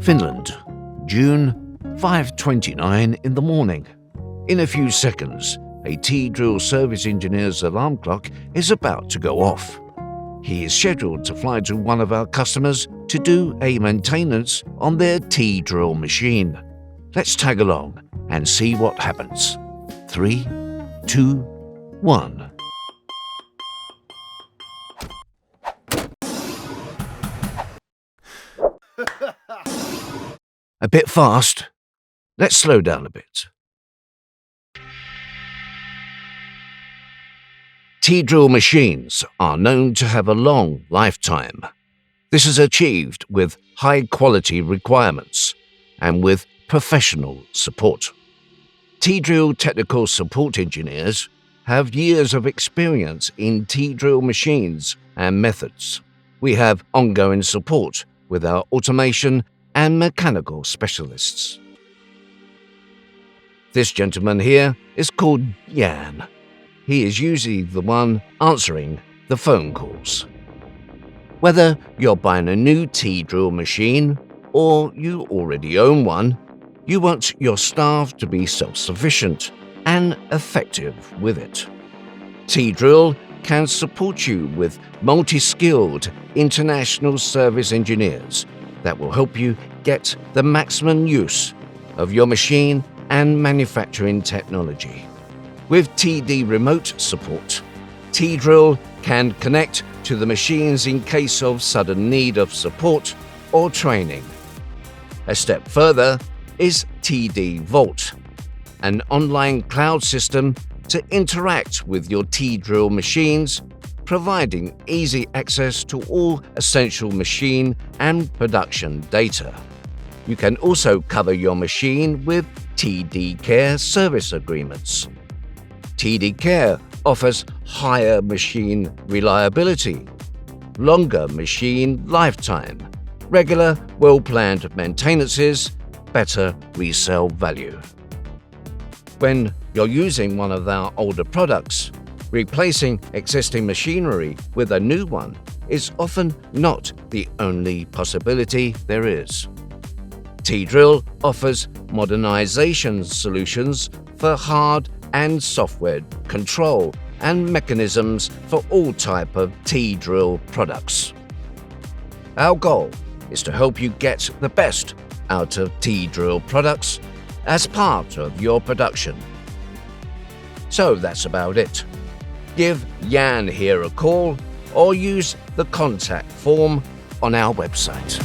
Finland, June 5:29 in the morning. In a few seconds, a T-Drill service engineer's alarm clock is about to go off. He is scheduled to fly to one of our customers to do a maintenance on their T-Drill machine. Let's tag along and see what happens. 3, 2, 1. A bit fast. Let's slow down a bit. T-Drill machines are known to have a long lifetime. This is achieved with high-quality requirements and with professional support. T-Drill technical support engineers have years of experience in T-Drill machines and methods. We have ongoing support with our automation and mechanical specialists. This gentleman here is called Jan. He is usually the one answering the phone calls. Whether you're buying a new T-Drill machine or you already own one, you want your staff to be self-sufficient and effective with it. T-Drill can support you with multi-skilled international service engineers that will help you get the maximum use of your machine and manufacturing technology. With TD Remote support, T-Drill can connect to the machines in case of sudden need of support or training. A step further is TD Vault, an online cloud system to interact with your T-Drill machines, providing easy access to all essential machine and production data. You can also cover your machine with TD Care service agreements. TD Care offers higher machine reliability, longer machine lifetime, regular, well-planned maintenances, better resale value. When you're using one of our older products, replacing existing machinery with a new one is often not the only possibility there is. T-Drill offers modernization solutions for hard and software control and mechanisms for all type of T-Drill products. Our goal is to help you get the best out of T-Drill products as part of your production. So that's about it. Give Jan here a call or use the contact form on our website.